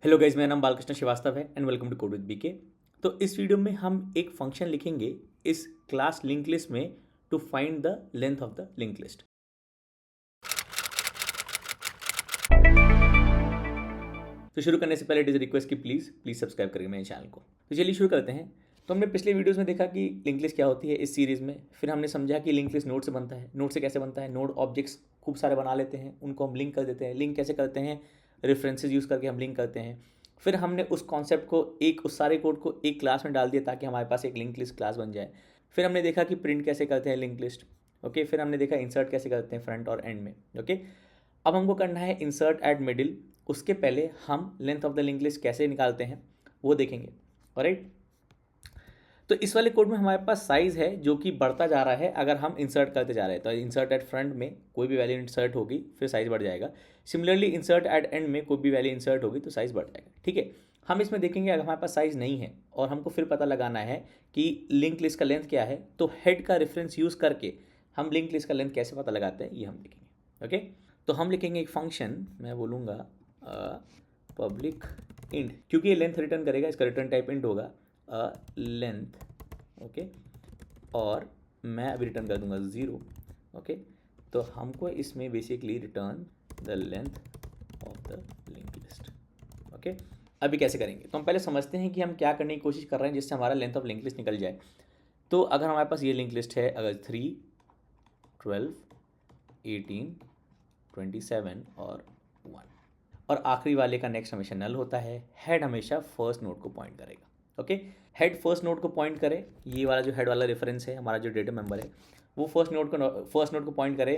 Hello guys, मेरा नाम बालकृष्ण श्रीवास्तव है and welcome to code with BK. तो इस वीडियो में हम एक फंक्शन लिखेंगे इस क्लास लिंक लिस्ट में to find the length of the link list. तो शुरू करने से पहले इट इज़ रिक्वेस्ट कि प्लीज़ सब्सक्राइब करिए मेरे चैनल को। तो चलिए शुरू करते हैं। तो हमने पिछले वीडियोस में देखा कि लिंक लिस्ट क्या होती है इस सीरीज़ में। फिर हमने समझा कि लिंक लिस्ट नोड से बनता है। नोड से कैसे बनता है? नोड ऑब्जेक्ट्स खूब सारे बना लेते हैं, उनको हम लिंक कर देते हैं। लिंक कैसे करते हैं? रेफरेंसेस यूज़ करके हम लिंक करते हैं। फिर हमने उस कॉन्सेप्ट को उस सारे कोड को एक क्लास में डाल दिया ताकि हमारे पास एक लिंक लिस्ट क्लास बन जाए। फिर हमने देखा कि प्रिंट कैसे करते हैं लिंक लिस्ट। ओके, फिर हमने देखा इंसर्ट कैसे करते हैं फ्रंट और एंड में। ओके, अब हमको करना है इंसर्ट एट मिडिल। उसके पहले हम length of the link list कैसे निकालते हैं वो देखेंगे। ऑलराइट, तो इस वाले कोड में हमारे पास साइज़ है जो कि बढ़ता जा रहा है अगर हम इंसर्ट करते जा रहे हैं। तो इंसर्ट एट फ्रंट में कोई भी वैल्यू इंसर्ट होगी फिर साइज़ बढ़ जाएगा। सिमिलरली इंसर्ट एट एंड में कोई भी वैल्यू इंसर्ट होगी तो साइज़ बढ़ जाएगा। ठीक है, हम इसमें देखेंगे अगर हमारे पास साइज़ नहीं है और हमको फिर पता लगाना है कि लिंक लिस्ट का लेंथ क्या है, तो हेड का रेफरेंस यूज़ करके हम लिंक लिस्ट का लेंथ कैसे पता लगाते हैं ये हम देखेंगे। ओके, तो हम लिखेंगे एक फंक्शन, मैं बोलूँगा पब्लिक इंट, क्योंकि ये लेंथ रिटर्न करेगा, इसका रिटर्न टाइप इंट होगा लेंथ। ओके, और मैं अभी रिटर्न कर दूंगा 0। ओके, तो हमको इसमें basically return the length of the link list. Okay, अभी कैसे करेंगे तो हम पहले समझते हैं कि हम क्या करने की कोशिश कर रहे हैं जिससे हमारा लेंथ ऑफ लिंक लिस्ट निकल जाए। तो अगर हमारे पास ये लिंक लिस्ट है, अगर 3, 12, 18, 27 और 1, और आखिरी वाले का नेक्स्ट हमेशा नल होता है। हेड हमेशा फर्स्ट नोड को पॉइंट करेगा। ओके, हेड फर्स्ट नोड को पॉइंट करे, ये वाला जो हेड वाला रेफरेंस है हमारा जो डेटा मेंबर है वो फर्स्ट नोड को पॉइंट करे।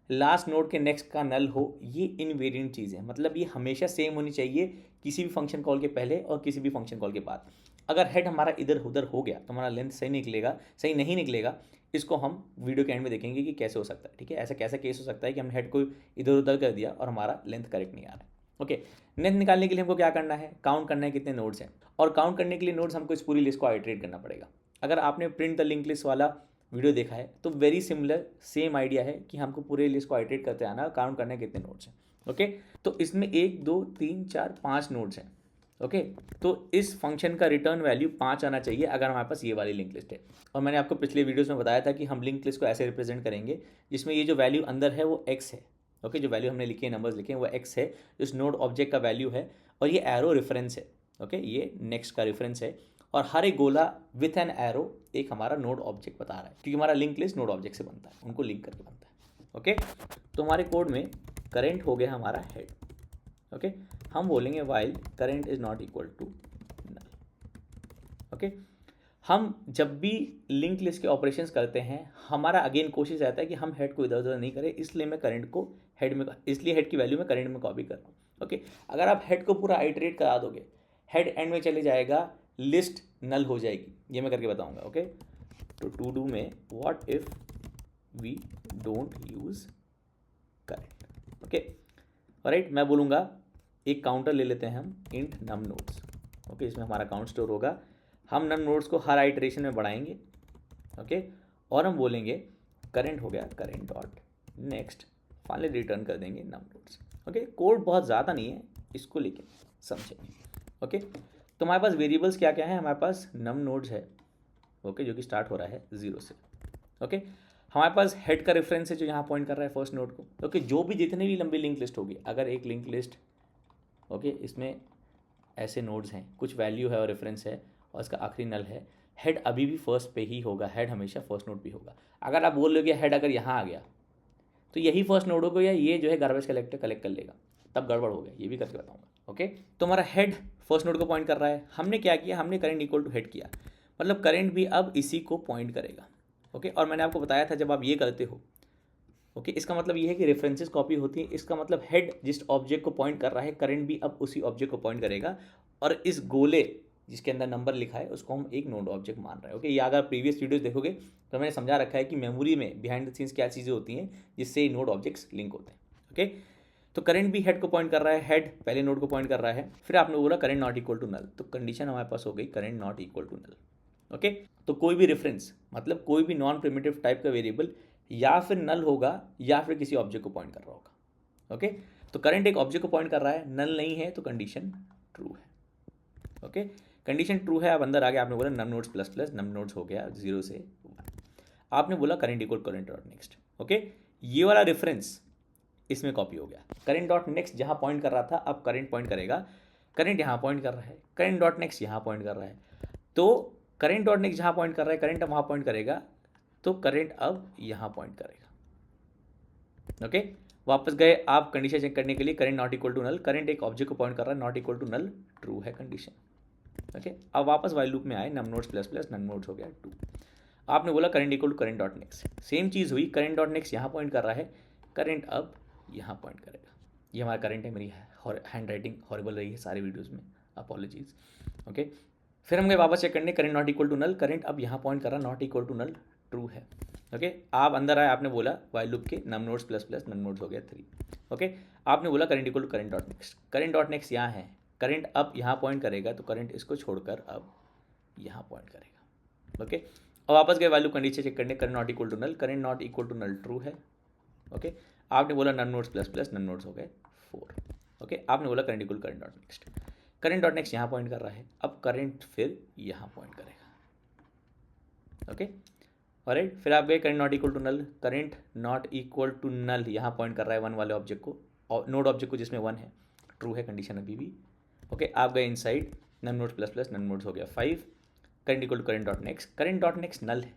लास्ट नोड के नेक्स्ट का नल हो, ये इनवेरिएंट चीज़ है, मतलब ये हमेशा सेम होनी चाहिए किसी भी फंक्शन कॉल के पहले और किसी भी फंक्शन कॉल के बाद। अगर हेड हमारा इधर उधर हो गया तो हमारा लेंथ सही निकलेगा, सही नहीं निकलेगा। इसको हम वीडियो के एंड में देखेंगे कि कैसे हो सकता है। ठीक है, ऐसा कैसा केस हो सकता है कि हम हेड को इधर उधर कर दिया और हमारा लेंथ करेक्ट नहीं आ रहा है। ओके, लेंथ निकालने के लिए हमको क्या करना है? काउंट करना है कितने नोड्स हैं, और काउंट करने के लिए नोड्स हमको इस पूरी लिस्ट को आइटरेट करना पड़ेगा। अगर आपने प्रिंट द लिंक लिस्ट वाला वीडियो देखा है तो वेरी सिमिलर सेम आइडिया है कि हमको पूरे लिस्ट को आइटरेट करते आना, काउंट करना है कितने नोड्स हैं। ओके, तो इसमें 1 2 3 4 5 नोड्स हैं। ओके, तो इस फंक्शन का रिटर्न वैल्यू 5 आना चाहिए अगर हमारे पास ये वाली लिंक लिस्ट है। और मैंने आपको पिछले वीडियोस में बताया था कि हम लिंक लिस्ट को ऐसे रिप्रेजेंट करेंगे जिसमें ये जो वैल्यू अंदर है वो x है। ओके, जो वैल्यू हमने लिखी है, नंबर्स लिखे हैं, वो x है, इस नोड ऑब्जेक्ट का वैल्यू है, और ये एरो रेफरेंस है। ओके, ये नेक्स्ट का रेफरेंस है, और हर एक गोला विथ एन एरो एक हमारा नोड ऑब्जेक्ट बता रहा है, क्योंकि हमारा लिंक लिस्ट नोड ऑब्जेक्ट से बनता है, उनको लिंक करके बनता है। ओके, तो हमारे कोड में करेंट हो गया हमारा हेड। ओके, हम बोलेंगे while current is not equal to null. Okay, हम जब भी लिंक लिस्ट के ऑपरेशंस करते हैं हमारा अगेन कोशिश रहता है कि हम हेड को इधर उधर नहीं करें, इसलिए मैं करंट को हेड में, इसलिए हेड की वैल्यू में करंट में कॉपी कर रहा हूँ। ओके, अगर आप हेड को पूरा आइटरेट करा दोगे, हेड एंड में चले जाएगा, लिस्ट नल हो जाएगी, ये मैं करके बताऊंगा। ओके, तो टू डू में what if we don't use current. Okay, right, मैं बोलूँगा एक काउंटर ले लेते हैं हम, इंट नम नोड्स। ओके, इसमें हमारा काउंट स्टोर होगा, हम नम नोड्स को हर आइटरेशन में बढ़ाएंगे। ओके, और हम बोलेंगे करंट हो गया current dot next, finally return कर देंगे नम नोड्स। ओके, कोड बहुत ज़्यादा नहीं है, इसको लेके समझेंगे। ओके, तो हमारे पास वेरिएबल्स क्या क्या है? हमारे पास नम नोड्स है, ओके, जो कि स्टार्ट हो रहा है 0 से। ओके, हमारे पास हेड का रेफरेंस है जो यहाँ पॉइंट कर रहा है फर्स्ट नोड को। ओके, जो भी जितनी भी लंबी लिंक लिस्ट होगी, अगर एक लिंक लिस्ट, ओके, इसमें ऐसे नोड्स हैं, कुछ वैल्यू है और रेफरेंस है और इसका आखिरी नल है, हेड अभी भी फर्स्ट पे ही होगा, हेड हमेशा फर्स्ट नोड पे होगा। अगर आप बोल लोगे हेड अगर यहाँ आ गया तो यही फर्स्ट नोड होगा, या ये जो है गार्बेज कलेक्टर कलेक्ट कर लेगा, तब गड़बड़ हो गया, ये भी करके बताऊंगा। ओके, तो हमारा हेड फर्स्ट नोड को पॉइंट कर रहा है, हमने क्या किया, हमने करंट इक्वल टू हेड किया, मतलब करंट भी अब इसी को पॉइंट करेगा। ओके, और मैंने आपको बताया था जब आप ये करते हो, ओके, इसका मतलब ये है कि रेफरेंसेस कॉपी होती है, इसका मतलब हेड जिस ऑब्जेक्ट को पॉइंट कर रहा है, करंट भी अब उसी ऑब्जेक्ट को पॉइंट करेगा, और इस गोले जिसके अंदर नंबर लिखा है उसको हम एक नोड ऑब्जेक्ट मान रहे हैं। ओके, ये अगर प्रीवियस वीडियोस देखोगे तो मैंने समझा रखा है कि मेमोरी में बिहाइंड द सीन्स क्या चीज़ें होती हैं जिससे नोड ऑब्जेक्ट्स लिंक होते हैं। ओके, तो करंट भी हेड को पॉइंट कर रहा है, हेड पहले नोड को पॉइंट कर रहा है, फिर आपने बोला current not equal to null, तो कंडीशन हमारे पास हो गई current not equal to null. Okay, तो कोई भी रेफरेंस, मतलब कोई भी नॉन प्रिमिटिव टाइप का वेरिएबल या फिर नल होगा या फिर किसी ऑब्जेक्ट को पॉइंट कर रहा होगा। ओके, तो करंट एक ऑब्जेक्ट को पॉइंट कर रहा है, नल नहीं है तो कंडीशन ट्रू है। ओके, कंडीशन ट्रू है, आप अंदर आ गए, आपने बोला num nodes plus plus, num nodes हो गया 0 से 1, आपने बोला current equal current dot next. Okay, ये वाला रेफरेंस इसमें कॉपी हो गया। करेंट डॉट नेक्स्ट जहाँ पॉइंट कर रहा था, अब करेंट पॉइंट करेगा, करेंट यहाँ पॉइंट कर रहा है, करेंट डॉट नेक्स्ट यहाँ पॉइंट कर रहा है, तो करेंट डॉट नेक्स्ट जहाँ पॉइंट कर रहा है, करंट अब वहाँ पॉइंट करेगा, तो करंट अब यहाँ पॉइंट करेगा। ओके, वापस गए आप कंडीशन चेक करने के लिए, current not equal to null, current एक ऑब्जेक्ट को पॉइंट कर रहा है, not equal to null, true है कंडीशन। ओके, अब वापस वाइल लूप में आए, num nodes plus plus, num nodes हो गया 2, आपने बोला current equal to current dot next, same चीज़ हुई, करंट डॉट नेक्स्ट यहाँ पॉइंट कर रहा है, करंट अब यहाँ पॉइंट करेगा। ये हमारा करंट है, मेरी हैंड राइटिंग हॉरिबल रही है सारे वीडियोज़ में, अपॉलॉजीज। ओके, फिर हम गए वापस चेक करने, current not equal to null, current अब यहाँ पॉइंट कर रहा है, not equal to null, true है। ओके, आप अंदर आए, आपने बोला वाइल लूप के num nodes plus plus, num nodes हो गया 3। ओके, आपने बोला current equal to current dot next, current dot next यहाँ है, करंट अब यहाँ पॉइंट करेगा, तो करंट इसको छोड़कर अब यहाँ पॉइंट करेगा। ओके, अब वापस गए वाइल लूप कंडीशन चेक करने, current not equal to null, current not equal to null, true है। ओके, आपने बोला num nodes plus plus, num nodes हो गए 4। ओके, आपने बोला current equal current dot next, current dot next यहाँ point कर रहा है, अब करंट फिर यहाँ पॉइंट करेगा। ओके, ऑलराइट, फिर आप गए current not equal to null, current not equal to null यहाँ पॉइंट कर रहा है 1 वाले ऑब्जेक्ट को, और नोड ऑब्जेक्ट को जिसमें 1 है, ट्रू है कंडीशन अभी भी। ओके, आप गए inside, num nodes plus plus, num nodes हो गया 5, current equal to current dot next null है।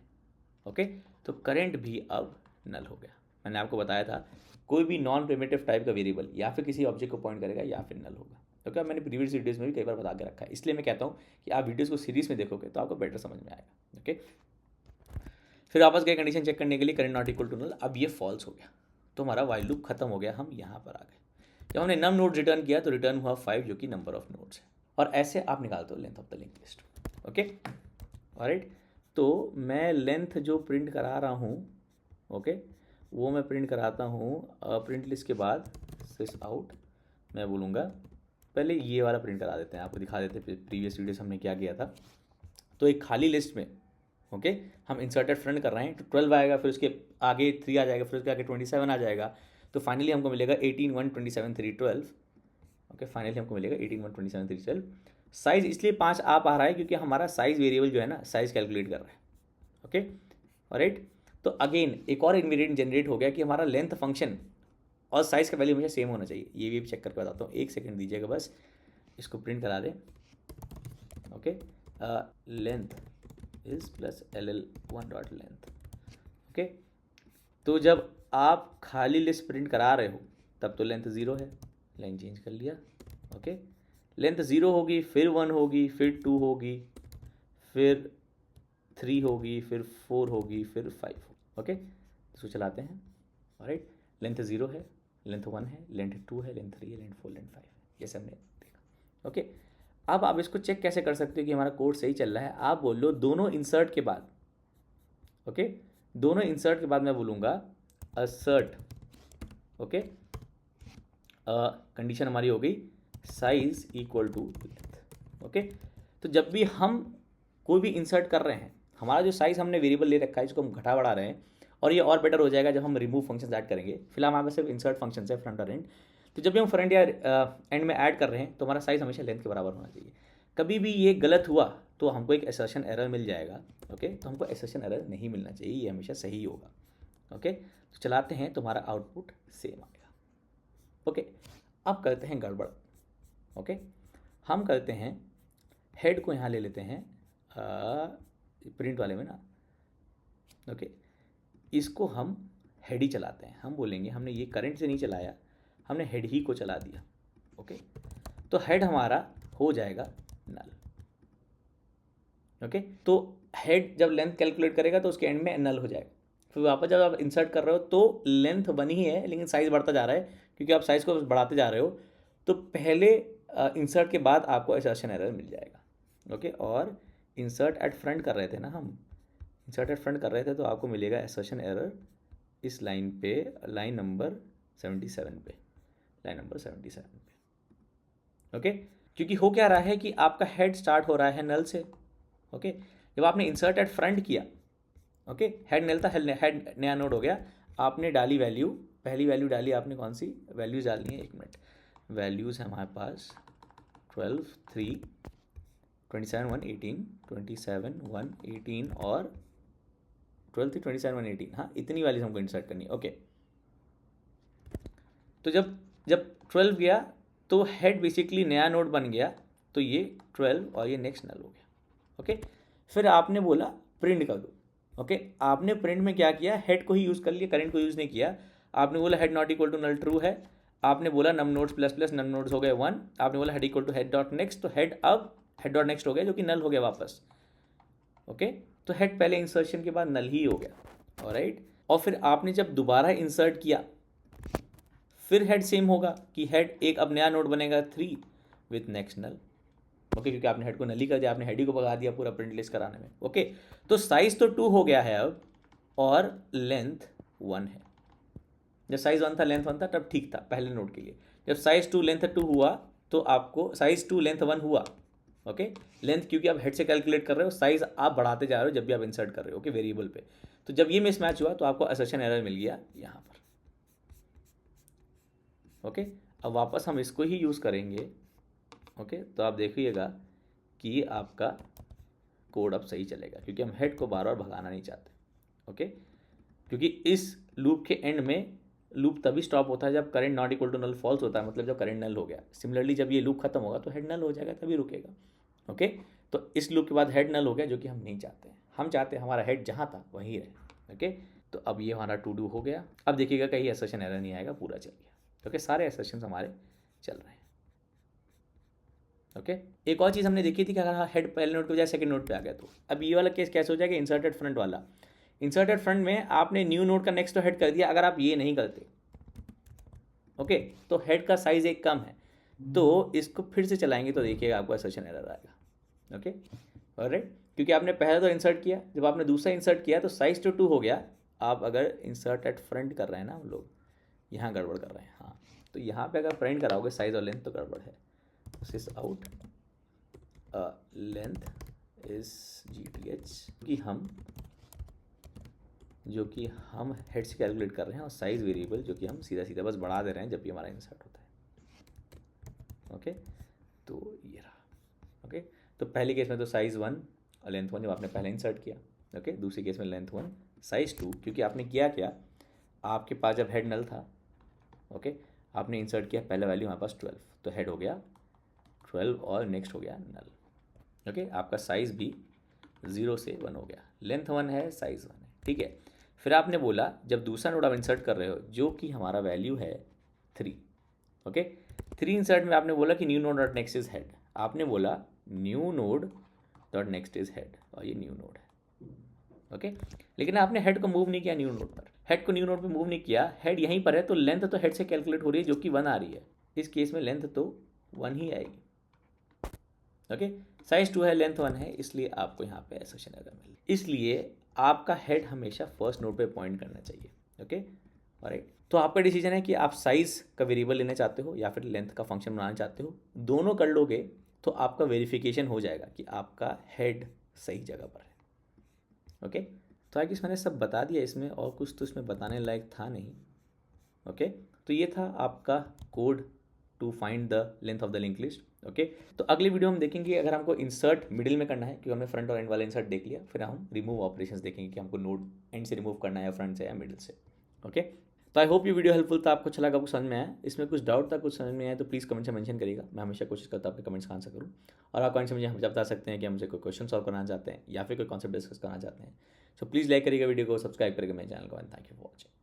ओके, तो करंट भी अब नल हो गया। मैंने आपको बताया था कोई भी नॉन प्रिमिटिव टाइप का वेरिएबल या फिर किसी ऑब्जेक्ट को पॉइंट करेगा या फिर नल होगा। ओके, मैंने प्रीवियस वीडियोज़ में भी कई बार बता के रखा है, इसलिए मैं कहता हूँ कि आप वीडियोज़ को सीरीज में देखोगे तो आपको बेटर समझ में आएगा। ओके, फिर वापस गए कंडीशन चेक करने के लिए, current not equal to null, अब ये फॉल्स हो गया, तो हमारा वाइल लूप खत्म हो गया, हम यहाँ पर आ गए। जब हमने नम नोड रिटर्न किया तो रिटर्न हुआ 5, जो कि नंबर ऑफ नोड्स है, और ऐसे आप निकालते हो length of the link list. Okay, alright, तो मैं लेंथ जो प्रिंट करा रहा हूँ, ओके, वो मैं प्रिंट कराता हूँ प्रिंट लिस्ट के बाद सिस आउट, मैं बोलूँगा पहले ये वाला प्रिंट करा देते हैं, आपको दिखा देते हैं प्रीवियस वीडियोस हमने क्या किया था। तो एक खाली लिस्ट में ओके हम इंसर्टेड फ्रंट कर रहे हैं, तो 12 आएगा, फिर उसके आगे 3 आ जाएगा, फिर उसके आगे 27 आ जाएगा, तो फाइनली हमको मिलेगा 18 1 27 3 12। ओके, फाइनली हमको मिलेगा 18 1 27 3 12। साइज़ इसलिए 5 आ पा रहा है क्योंकि हमारा साइज़ वेरिएबल जो है ना, साइज़ कैलकुलेट कर रहा है। ओके, ऑलराइट, तो अगेन एक और इन्वेरिएंट जनरेट हो गया कि हमारा लेंथ फंक्शन और साइज़ का वैल्यू हमेशा सेम होना चाहिए। ये भी चेक करके बताता हूँ, 1 सेकंड दीजिएगा बस, इसको प्रिंट करा दें। Okay, length is plus ll1 dot length. Okay, तो जब आप खाली लिस्ट प्रिंट करा रहे हो तब तो लेंथ 0 है, लाइन चेंज कर लिया। ओके, लेंथ 0 होगी, फिर 1 होगी, फिर 2 होगी, फिर 3 होगी, फिर 4 होगी, फिर 5 होगी। ओके, इसको चलाते हैं। ऑलराइट, लेंथ 0 है, लेंथ 1 है, लेंथ 2 है, लेंथ 3 है, लेंथ 4, लेंथ 5 है, जैसे हमने देखा। ओके, अब आप इसको चेक कैसे कर सकते हो कि हमारा कोड सही चल रहा है? आप बोल लो दोनों इंसर्ट के बाद, ओके, दोनों इंसर्ट के बाद मैं बोलूँगा असर्ट। ओके, कंडीशन हमारी हो गई size equal to length. Okay, तो जब भी हम कोई भी इंसर्ट कर रहे हैं, हमारा जो साइज़ हमने वेरिएबल ले रखा है इसको हम घटा बढ़ा रहे हैं, और ये और बेटर हो जाएगा जब हम रिमूव फंक्शन ऐड करेंगे। फिलहाल हमारे पास सिर्फ इंसर्ट फंक्शन है, फ्रंट और एंड। तो जब भी हम फ्रंट या एंड में ऐड कर रहे हैं तो हमारा साइज़ हमेशा लेंथ के बराबर होना चाहिए। कभी भी ये गलत हुआ तो हमको एक असर्शन एरर मिल जाएगा। ओके, तो हमको असर्शन एरर नहीं मिलना चाहिए, ये हमेशा सही होगा। ओके, तो चलाते हैं, तुम्हारा आउटपुट सेम आएगा। ओके, अब करते हैं गड़बड़। ओके, हम करते हैं हेड को यहाँ ले लेते हैं प्रिंट वाले में ना। ओके, इसको हम हेड ही चलाते हैं। हम बोलेंगे हमने ये करंट से नहीं चलाया, हमने हेड ही को चला दिया। ओके, तो हेड हमारा हो जाएगा नल। ओके, तो हेड जब लेंथ कैलकुलेट करेगा तो उसके एंड में नल हो जाएगा। फिर वापस जब आप इंसर्ट कर रहे हो तो लेंथ बनी ही है लेकिन साइज़ बढ़ता जा रहा है क्योंकि आप साइज़ को बढ़ाते जा रहे हो, तो पहले इंसर्ट के बाद आपको असर्शन एरर मिल जाएगा। ओके, और इंसर्ट एट फ्रंट कर रहे थे ना, हम इंसर्ट एट फ्रंट कर रहे थे, तो आपको मिलेगा असर्शन एरर इस लाइन पे, लाइन नंबर 77 पे, लाइन नंबर 77 पे। ओके, क्योंकि हो क्या रहा है कि आपका हेड स्टार्ट हो रहा है नल से। ओके, जब आपने इंसर्ट एट फ्रंट किया, ओके, हेड नल था, हेड नया नोड हो गया, आपने डाली वैल्यू, पहली वैल्यू डाली आपने, कौन सी वैल्यूज़ डालनी है, 1 मिनट, वैल्यूज़ है हमारे पास 12 3 27 1 18 27 1 18 और 12 3 27 1 18, हाँ इतनी वाली हमको इंसर्ट करनी है। ओके, तो जब जब 12 गया तो हेड बेसिकली नया नोड बन गया, तो ये 12 और ये नेक्स्ट नल हो गया। ओके, फिर आपने बोला प्रिंट कर दो। ओके, आपने प्रिंट में क्या किया, हेड को ही यूज़ कर लिया, करंट को यूज़ नहीं किया। आपने बोला head not equal to null true है, आपने बोला num nodes plus plus num nodes हो गए 1, आपने बोला head equal to head dot next, तो हेड अब हेड डॉट नेक्स्ट हो गया जो कि नल हो गया वापस। ओके, तो हेड पहले इंसर्शन के बाद नल ही हो गया। ऑलराइट, और फिर आपने जब दोबारा इंसर्ट किया फिर हेड सेम होगा कि हेड एक अब नया नोड बनेगा 3 विथ नेक्स्ट नल। ओके, क्योंकि आपने हेड को नली कर दिया, आपने हेड ही को भगा दिया पूरा प्रिंट लिस्ट कराने में। ओके, तो साइज तो 2 हो गया है अब और लेंथ 1 है। जब साइज 1 था लेंथ 1 था तब ठीक था पहले नोड के लिए। जब साइज 2 लेंथ 2 हुआ तो आपको साइज 2 लेंथ 1 हुआ। ओके, लेंथ क्योंकि आप हेड से कैलकुलेट कर रहे हो, साइज आप बढ़ाते जा रहे हो जब भी आप इंसर्ट कर रहे हो। ओके, वेरिएबल पे। तो जब ये मिसमैच हुआ तो आपको असर्शन एरर मिल गया यहाँ पर। ओके, अब वापस हम इसको ही यूज़ करेंगे। ओके, तो आप देखिएगा कि आपका कोड अब सही चलेगा क्योंकि हम हेड को बार बार भगाना नहीं चाहते। ओके, क्योंकि इस लूप के एंड में लूप तभी स्टॉप होता है जब current not equal to null false होता है, मतलब जब करंट नल हो गया। सिमिलरली जब ये लूप खत्म होगा तो हेड नल हो जाएगा तभी रुकेगा। ओके, तो इस लूप के बाद हेड नल हो गया जो कि हम नहीं चाहते हैं। हम चाहते हैं हमारा हेड जहाँ था वहीं रहे। ओके, तो अब ये हमारा टू डू हो गया। अब देखिएगा कहीं असर्शन एरर नहीं आएगा, पूरा चल गया। ओके, सारे असर्शन हमारे चल रहे हैं। ओके, एक और चीज़ हमने देखी थी कि अगर हेड पहले नोड के बजाय सेकंड नोड पे आ गया तो अब ये वाला केस कैसे हो जाएगा, इंसर्टेड फ्रंट वाला। इंसर्टेड फ्रंट में आपने न्यू नोड का नेक्स्ट तो हेड कर दिया, अगर आप ये नहीं करते ओके तो हेड का साइज एक कम है, तो इसको फिर से चलाएंगे तो देखिएगा आपको असर्शन एरर आएगा। ओके, ऑलराइट, क्योंकि आपने पहले तो इंसर्ट किया, जब आपने दूसरा इंसर्ट किया तो साइज तो 2 हो गया। आप अगर इंसर्ट एट फ्रंट कर रहे हैं ना, हम लोग यहाँ गड़बड़ कर रहे हैं। हाँ, तो यहाँ पे अगर प्रिंट कराओगे साइज और लेंथ तो गड़बड़ है। This is out length is GTH जो कि हम हेड से कैलकुलेट कर रहे हैं, और साइज वेरिएबल जो कि हम सीधा सीधा बस बढ़ा दे रहे हैं जब भी हमारा इंसर्ट होता है। ओके, तो ये रहा। ओके, तो पहले केस में तो साइज़ 1 और लेंथ 1 जब आपने पहले इंसर्ट किया। ओके, दूसरी केस में लेंथ 1 साइज़ 2, क्योंकि आपने किया क्या, आपके पास जब हेड नल था ओके आपने इंसर्ट किया पहला वैल्यू हमारे पास 12, तो हेड हो गया 12 और नेक्स्ट हो गया नल। ओके, आपका साइज़ भी 0 से 1 हो गया, लेंथ 1 है साइज़ 1 है। ठीक है, फिर आपने बोला जब दूसरा नोड आप इंसर्ट कर रहे हो जो कि हमारा वैल्यू है 3। ओके, 3 इंसर्ट में आपने बोला कि new node dot next is head, आपने बोला new node dot next is head और ये न्यू नोड है। ओके, लेकिन आपने हेड को मूव नहीं किया न्यू नोड पर, हेड को न्यू नोड पे मूव नहीं किया, हेड यहीं पर है, तो लेंथ तो हेड से कैलकुलेट हो रही है जो कि 1 आ रही है। इस केस में लेंथ तो 1 ही आएगी। ओके, साइज 2 है लेंथ 1 है, इसलिए आपको यहाँ पे असर्शन एरर मिली। इसलिए आपका हेड हमेशा फर्स्ट नोड पे पॉइंट करना चाहिए। ओके, ऑलराइट, तो आपका डिसीजन है कि आप साइज़ का वेरिएबल लेना चाहते हो या फिर लेंथ का फंक्शन बनाना चाहते हो। दोनों कर लोगे तो आपका वेरिफिकेशन हो जाएगा कि आपका हेड सही जगह पर है। ओके, तो आई गेस मैंने सब बता दिया इसमें, और कुछ तो इसमें बताने लायक था नहीं। ओके, तो ये था आपका code to find the length of the link list. Okay, तो अगली वीडियो हम देखेंगे अगर हमको इंसर्ट मिडिल में करना है, क्योंकि हमने फ्रंट और एंड वाला इंसर्ट देख लिया, फिर हम रिमूव ऑपरेशंस देखेंगे कि हमको नोड एंड से रिमूव करना है या फ्रंट से या मिडिल से। ओके, तो आई होप ये वीडियो हेल्पफुल था, आपको अच्छा लगा, आपको समझ में आया। इसमें कुछ डाउट था, कुछ समझ में आया तो प्लीज़ कमेंट से मेंशन करिएगा। मैं हमेशा कोशिश करता हूँ आपके कमेंट्स का आंसर करूँ, और आप कमेंट से मुझे हमेशा बता सकते हैं कि हमसे कोई क्वेश्चन सॉल्व करना चाहते हैं या फिर कोई कॉन्सेप्ट डिस्कस करना चाहते हैं। सो प्लीज़ लाइक करिएगा वीडियो को, सब्सक्राइब करिएगा मेरे चैनल को, and thank you for watching.